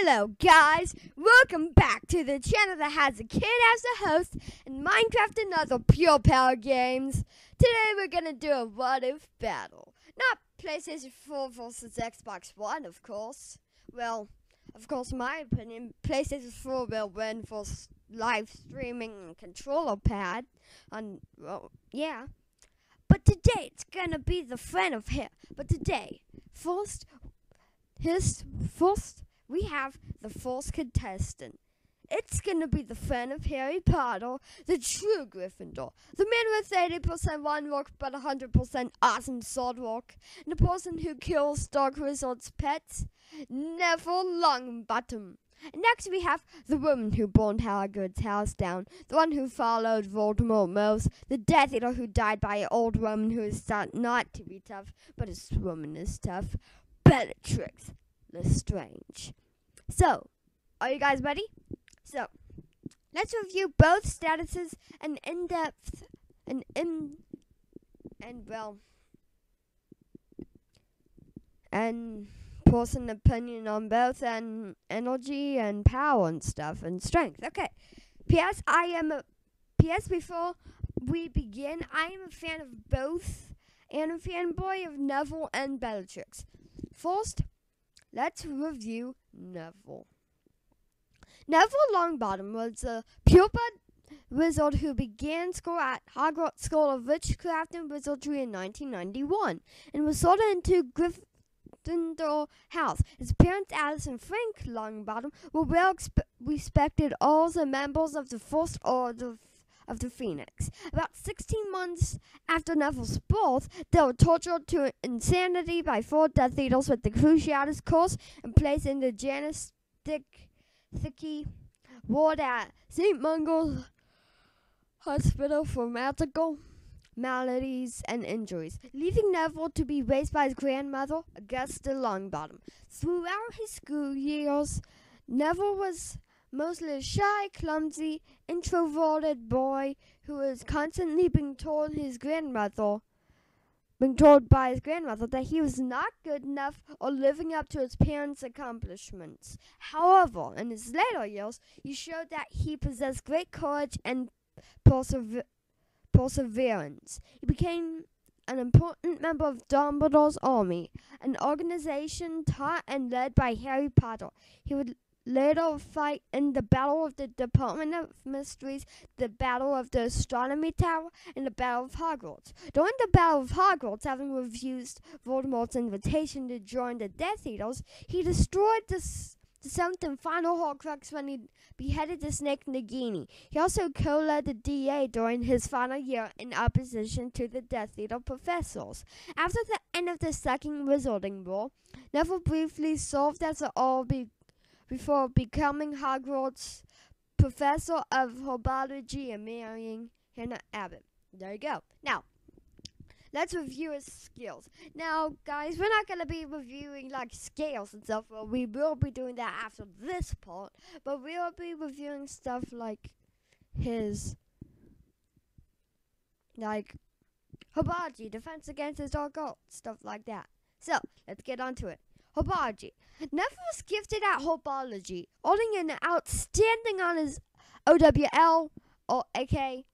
Hello guys, welcome back to the channel that has a kid as a host and Minecraft and other pure power games. Today we're gonna do a what if battle. Not PlayStation 4 versus Xbox One, of course. Well, of course, in my opinion, PlayStation 4 will win for live streaming and controller pad. Yeah. But today it's gonna be the friend of him. But today, first we have the first contestant. It's gonna be the friend of Harry Potter, the true Gryffindor, the man with 80% wand work but 100% awesome sword work, and the person who kills Dark Wizard's pets, Neville Longbottom. And next we have the woman who burned Hagrid's house down, the one who followed Voldemort most, the Death Eater who died by an old woman who is thought not to be tough, but this woman is tough, Bellatrix Lestrange. So, are you guys ready? So, let's review both statuses and in-depth and person opinion on both and energy and power and stuff and strength. Okay. P.S. Before we begin, I am a fan of both and a fanboy of Neville and Bellatrix. First, let's review Neville. Neville Longbottom was a pureblood wizard who began school at Hogwarts School of Witchcraft and Wizardry in 1991 and was sorted into Gryffindor House. His parents, Alice and Frank Longbottom, were well respected as members of the First Order of the Phoenix. About 16 months after Neville's birth, they were tortured to insanity by 4 Death Eaters with the Cruciatus Curse and placed in the Janus Thicky ward at St. Mungo's Hospital for Magical Maladies and Injuries, leaving Neville to be raised by his grandmother, Augusta Longbottom. Throughout his school years, Neville was mostly a shy, clumsy, introverted boy who was constantly being told by his grandmother that he was not good enough or living up to his parents' accomplishments. However, in his later years, he showed that he possessed great courage and perseverance. He became an important member of Dumbledore's army, an organization taught and led by Harry Potter. He would later fight in the Battle of the Department of Mysteries, the Battle of the Astronomy Tower, and the Battle of Hogwarts. During the Battle of Hogwarts, having refused Voldemort's invitation to join the Death Eaters, he destroyed the 7th and final Horcrux when he beheaded the Snake Nagini. He also co-led the DA during his final year in opposition to the Death Eater professors. After the end of the Second Wizarding War, Neville briefly served as an before becoming Hogwarts professor of herbology and marrying Hannah Abbott. There you go. Now, let's review his skills. Now, guys, we're not going to be reviewing, like, scales and stuff. Well, we will be doing that after this part. But we will be reviewing stuff like his, like, herbology, defense against his dark arts, stuff like that. So, let's get on to it. Herbology. Neville was gifted at herbology, earning an outstanding on his OWL, or aka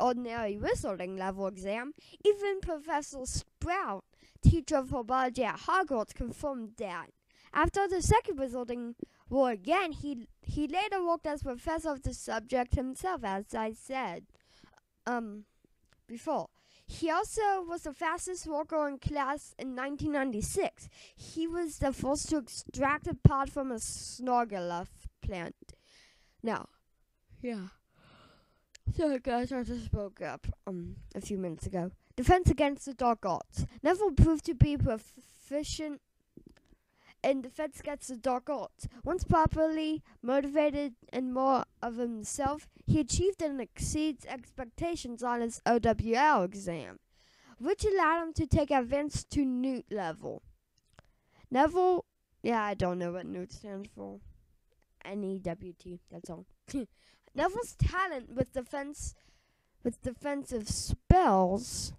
Ordinary Wizarding level exam. Even Professor Sprout, teacher of herbology at Hogwarts, confirmed that. After the Second Wizarding War again, he later worked as professor of the subject himself, as I said before. He also was the fastest worker in class in 1996. He was the first to extract a pod from a Snorguluf plant. Now, yeah. So guys, I just spoke up a few minutes ago. Defense against the dark arts. Neville proved to be proficient in defense against the dark arts. Once properly motivated and more of himself, he achieved and exceeds expectations on his OWL exam, which allowed him to take advanced to Newt level. Neville, yeah, I don't know what Newt stands for. NEWT, that's all. Neville's talent with defensive spells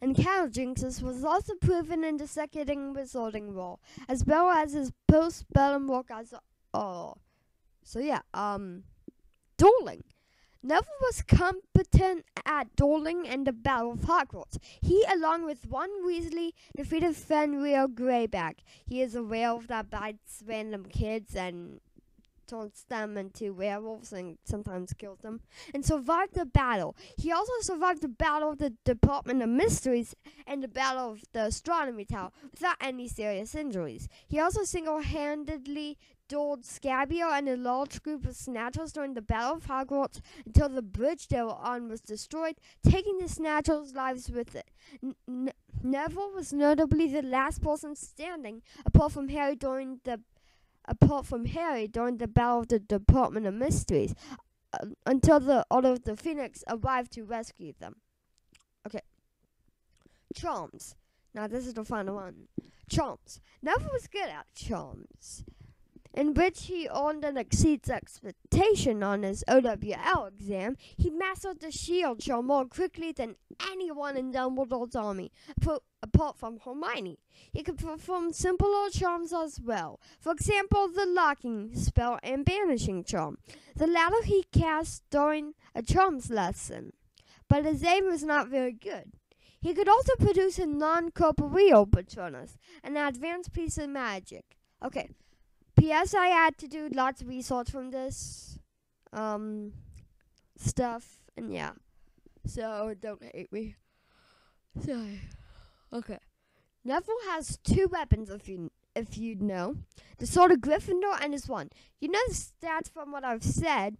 and Jinxes was also proven in the second Wizarding role, as well as his post-bellum work as dueling. Neville was competent at dueling in the Battle of Hogwarts. He, along with Ron Weasley, defeated Fenrir Greyback. He is a werewolf that bites random kids and turns them into werewolves and sometimes kills them, and survived the battle. He also survived the Battle of the Department of Mysteries and the Battle of the Astronomy Tower without any serious injuries. He also single-handedly dueled Scabior and a large group of Snatchers during the Battle of Hogwarts until the bridge they were on was destroyed, taking the Snatchers' lives with it. Neville was notably the last person standing, apart from Harry during the Battle of the Department of Mysteries, until the Order of the Phoenix arrived to rescue them. Okay. Charms. Now this is the final one. Charms. Neville was good at charms, in which he earned and exceeds expectation on his OWL exam. He mastered the shield charm more quickly than anyone in Dumbledore's army, apart from Hermione. He could perform simpler charms as well. For example, the locking spell and banishing charm. The latter he cast during a charms lesson, but his aim was not very good. He could also produce a non-corporeal Patronus, an advanced piece of magic. Okay. P.S. I had to do lots of research from this stuff, and yeah, so don't hate me. Sorry. Okay. Neville has 2 weapons, if you know. The Sword of Gryffindor and his wand. You know the stats from what I've said,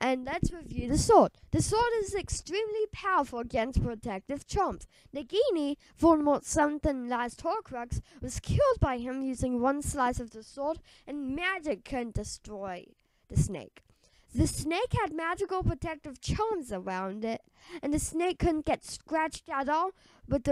and let's review the sword. The sword is extremely powerful against protective charms. Nagini, Voldemort's 7th and last Horcrux, was killed by him using one slice of the sword, and magic couldn't destroy the snake. The snake had magical protective charms around it, and the snake couldn't get scratched at all with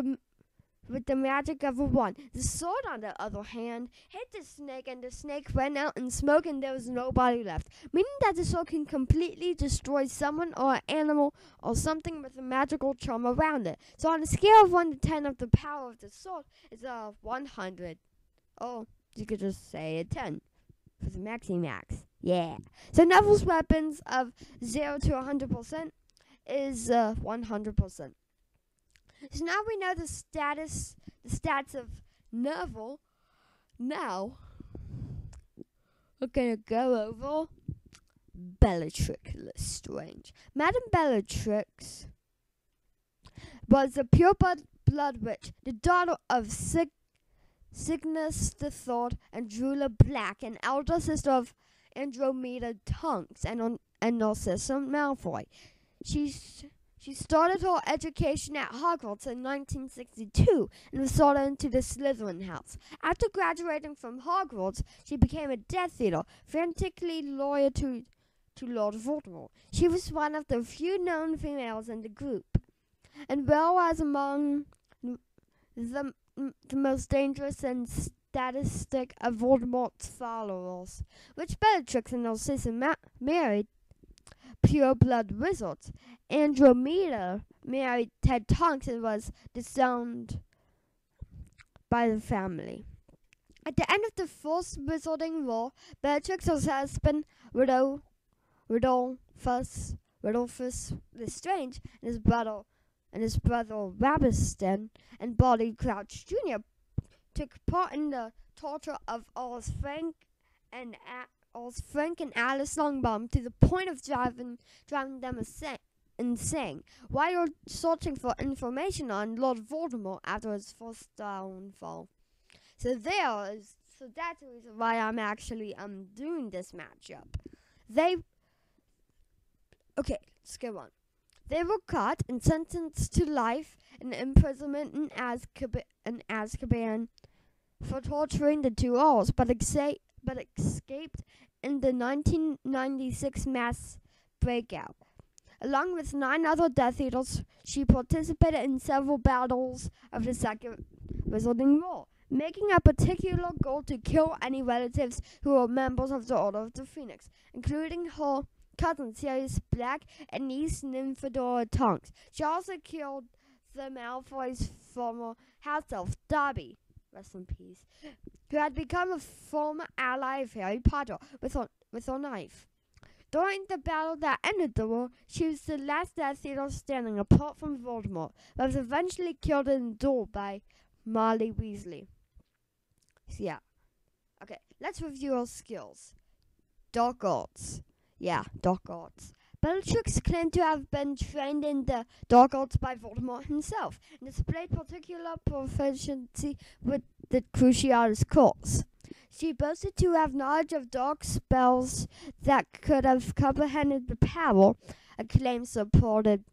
the magic of a wand. The sword, on the other hand, hit the snake, and the snake went out in smoke, and there was nobody left, meaning that the sword can completely destroy someone or an animal or something with a magical charm around it. So on a scale of 1 to 10 of the power of the sword, it's a 100. Or you could just say a 10 for the maxi max. Yeah. So Neville's weapons of 0 to 100% is 100%. So now we know the stats of Neville. Now, we're going to go over Bellatrix Lestrange. Madame Bellatrix was a pure-blood witch, the daughter of Cygnus III and Drula Black, and elder sister of Andromeda Tonks and Narcissa Malfoy. She started her education at Hogwarts in 1962 and was sorted into the Slytherin house. After graduating from Hogwarts, she became a Death Eater, frantically loyal to Lord Voldemort. She was one of the few known females in the group, and well as among the most dangerous and statistic of Voldemort's followers, which Bellatrix and Narcissa married pure-blood wizards. Andromeda married Ted Tonks and was disowned by the family. At the end of the first Wizarding War, Bellatrix's husband, Rodolphus Lestrange, and his brother Rabiston and Barty Crouch Jr. took part in the torture of Alice Frank and Alice Longbottom to the point of driving them insane while searching for information on Lord Voldemort after his first downfall. So that's the reason why I'm actually doing this matchup. Let's go on. They were caught and sentenced to life in imprisonment in Azkaban for torturing the 2 Owls, but escaped in the 1996 mass breakout. Along with 9 other Death Eaters, she participated in several battles of the Second Wizarding War, making a particular goal to kill any relatives who were members of the Order of the Phoenix, including her cousin Sirius Black and niece Nymphadora Tonks. She also killed the Malfoy's former house elf, Dobby, rest in peace, who had become a former ally of Harry Potter with her knife. During the battle that ended the war, she was the last Death Eater standing apart from Voldemort, but was eventually killed in a duel by Molly Weasley. So yeah. Okay, let's review her skills. Dark arts. Yeah, dark arts. Bellatrix claimed to have been trained in the dark arts by Voldemort himself, and displayed particular proficiency with the Cruciatus course. She boasted to have knowledge of dark spells that could have comprehended the power, a claim supported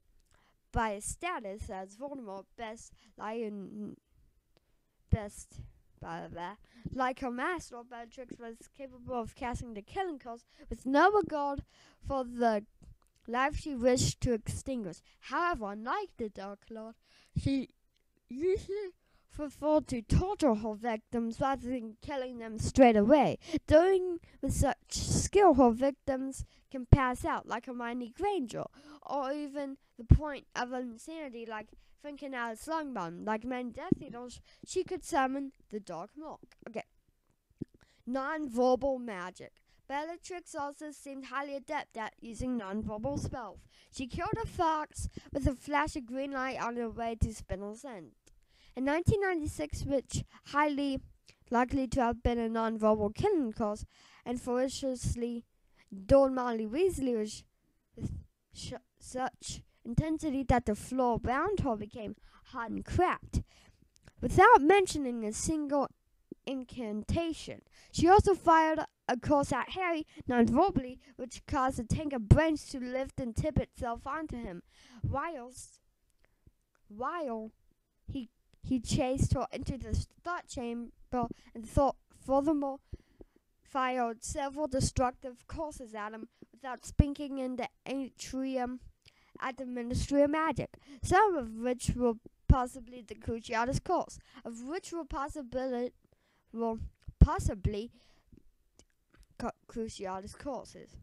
by his status as Voldemort like her master, Bellatrix was capable of casting the killing curse with no regard for the life she wished to extinguish. However, unlike the Dark Lord, she usually preferred to torture her victims rather than killing them straight away. Doing with such skill, her victims can pass out, like Hermione Granger, or even the point of insanity, like thinking Neville Longbottom. Like many Death Eaters, she could summon the Dark Mark. Okay. Non-verbal magic. Bellatrix also seemed highly adept at using non-verbal spells. She killed a fox with a flash of green light on her way to Spindle's End. In 1996, which highly likely to have been a non-verbal killing cause, and ferociously dulled Molly Weasley with such intensity that the floor around her became hot and cracked, without mentioning a single incantation. She also fired a curse at Harry non-verbally, which caused a tank of brains to lift and tip itself onto him, while he chased her into the thought chamber and furthermore fired several destructive curses at him without speaking in the atrium at the Ministry of Magic, some of which were possibly the Cruciatus curse, of which were possibly Cruciatus curses.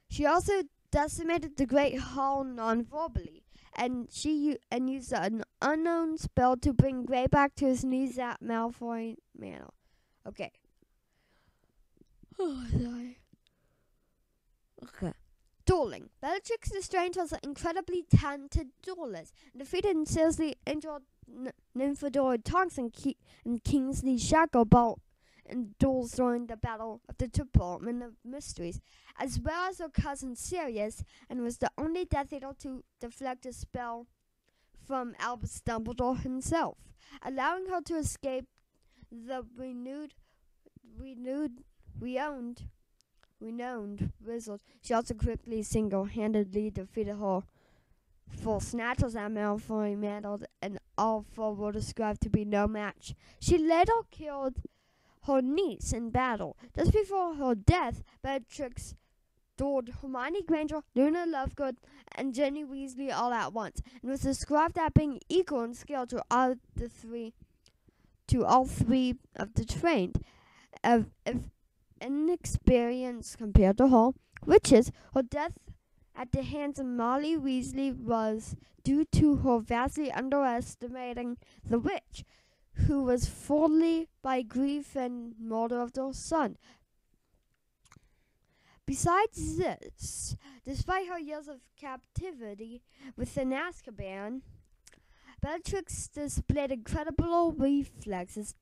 She also decimated the Great Hall non-verbally, and used an unknown spell to bring Gray back to his knees at Malfoy Manor. Okay. Oh, sorry. Okay. Dueling. Bellatrix Lestrange was an incredibly talented duelist, and defeated and seriously injured Nymphadora Tonks and Kingsley Shacklebolt in duels during the Battle of the Department of Mysteries, as well as her cousin Sirius, and was the only Death Eater to deflect a spell from Albus Dumbledore himself, allowing her to escape the renowned wizard. She also quickly single-handedly defeated her four snatchers at Malfoy Manor, and all four were described to be no match. She later killed her niece in battle. Just before her death, Bellatrix dueled Hermione Granger, Luna Lovegood, and Ginny Weasley all at once, and was described as being equal in skill to all three of the trained, of inexperience compared to her, which is her death at the hands of Molly Weasley was due to her vastly underestimating the witch, who was fully by grief and murder of their son. Besides this, despite her years of captivity within Azkaban, Bellatrix displayed incredible reflexes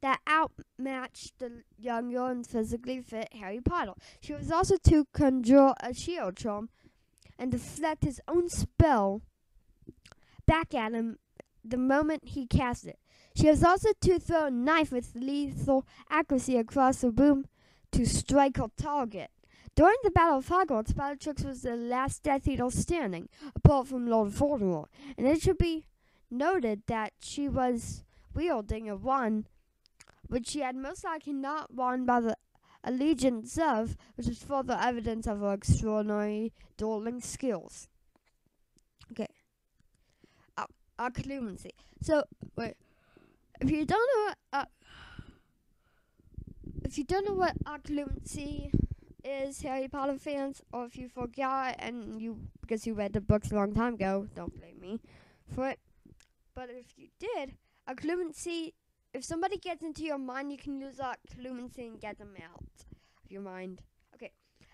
that outmatched the younger and physically fit Harry Potter. She was also to conjure a shield charm and deflect his own spell back at him the moment he cast it. She was also to throw a knife with lethal accuracy across the room to strike her target. During the Battle of Hogwarts, Bellatrix was the last Death Eater standing, apart from Lord Voldemort, and it should be noted that she was wielding a wand which she had most likely not won by the allegiance of, which is further evidence of her extraordinary dueling skills. Okay. Occlumency. So, wait. If you don't know what occlumency is, Harry Potter fans, or if you forgot and because you read the books a long time ago, don't blame me. for it. But if you did, a clumsy, if somebody gets into your mind, you can use that clumsy and get them out of your mind. Okay.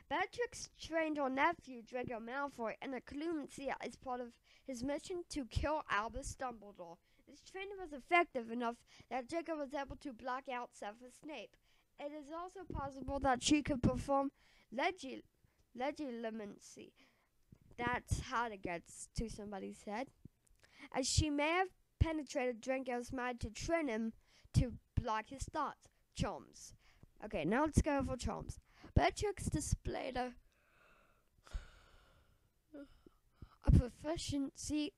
Bellatrix trained her nephew, Draco Malfoy, and the clumsy is part of his mission to kill Albus Dumbledore. This training was effective enough that Draco was able to block out Severus Snape. It is also possible that she could perform legilimency. That's how it gets to somebody's head. As she may have penetrated Draco's mind to train him to block his thoughts. Charms. Okay, now let's go for charms. Bellatrix displayed a proficiency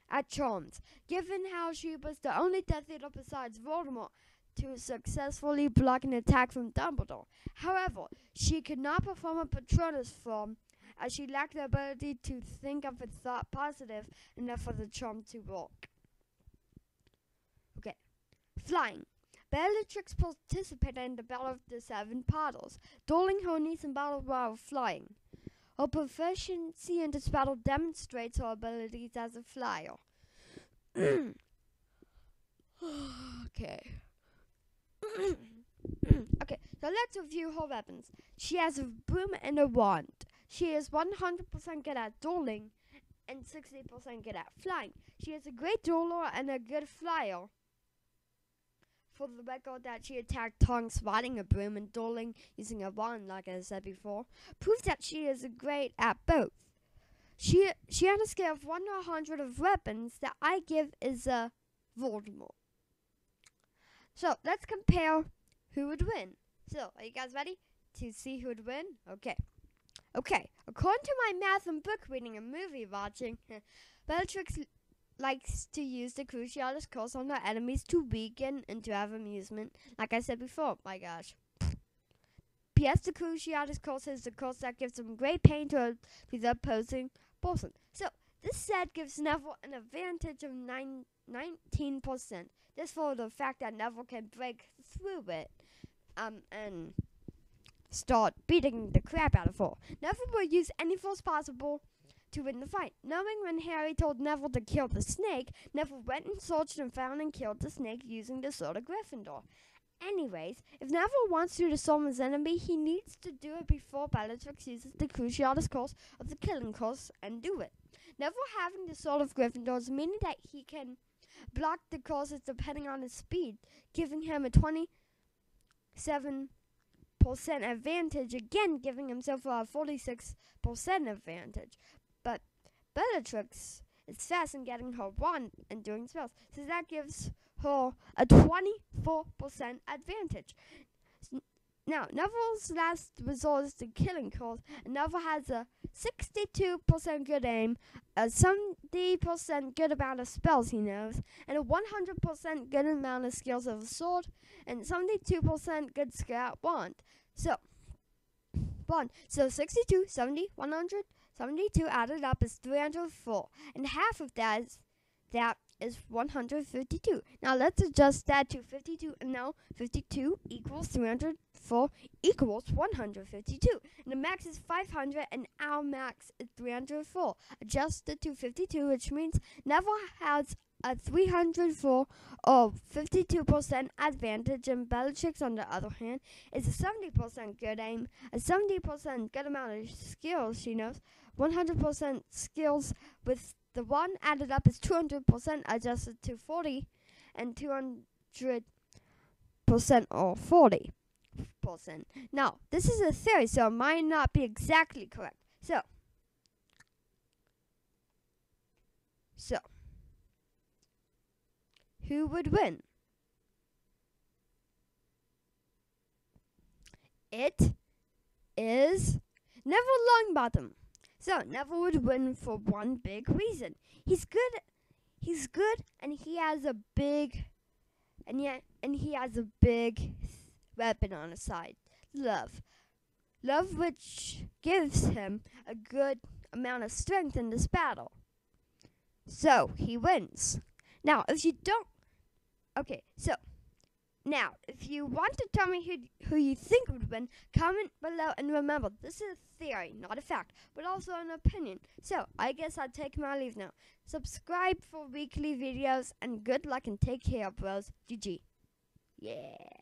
at charms, given how she was the only Death Eater besides Voldemort to successfully block an attack from Dumbledore. However, she could not perform a Patronus form, as she lacked the ability to think of a thought positive enough for the charm to work. Okay. Flying. Bellatrix participated in the Battle of the Seven Portals, dueling her niece in battle while flying. Her proficiency in this battle demonstrates her abilities as a flyer. Okay. Okay, so let's review her weapons. She has a broom and a wand. She is 100% good at dueling and 60% good at flying. She is a great dueler and a good flyer. For the record that she attacked tongues riding a broom and dueling using a wand, like I said before, proves that she is great at both. She had a scale of 1 to 100 of weapons that I give is a Voldemort. So let's compare who would win. So are you guys ready to see who would win? Okay. According to my math and book reading and movie watching, Bellatrix likes to use the Cruciatus curse on her enemies to weaken and to have amusement. Like I said before, my gosh. P.S. The Cruciatus curse is the curse that gives them great pain to the opposing person. So, this set gives Neville an advantage of 19%. This for the fact that Neville can break through it and start beating the crap out of her. Neville will use any force possible to win the fight. Knowing when Harry told Neville to kill the snake, Neville went and searched and found and killed the snake using the sword of Gryffindor. Anyways, if Neville wants to disarm his enemy, he needs to do it before Bellatrix uses the Cruciatus curse of the killing curse and do it. Neville having the sword of Gryffindor meaning that he can block the curses depending on his speed, giving him a 27% advantage, again giving himself a 46% advantage. But Bellatrix is fast in getting her wand and doing spells, so that gives her a 24% advantage. Now, Neville's last resort is the killing curse, and Neville has a 62% good aim, a 70% good amount of spells he knows, and a 100% good amount of skills of a sword, and 72% good skill at wand. So 62, 70, 100, 72 added up is 304, and half of that is 152. Now let's adjust that to 52, and now 52 equals 304 equals 152. And the max is 500, and our max is 304. Adjusted to 52, which means Neville has a 304 or 52% advantage, and Bellatrix, on the other hand, is a 70% good aim, a 70% good amount of skills she knows, 100% skills with the one added up is 200% adjusted to 40, and 200% or 40%. Now, this is a theory, so it might not be exactly correct. So, who would win? It is Neville Longbottom. So Neville would win for one big reason. He's good, and he has a big, weapon on his side. Love, which gives him a good amount of strength in this battle. So he wins. Now, if you don't, okay, so Now, if you want to tell me who you think would win, comment below, and remember, this is a theory, not a fact, but also an opinion. So, I guess I'll take my leave now. Subscribe for weekly videos, and good luck and take care, bros. GG. Yeah.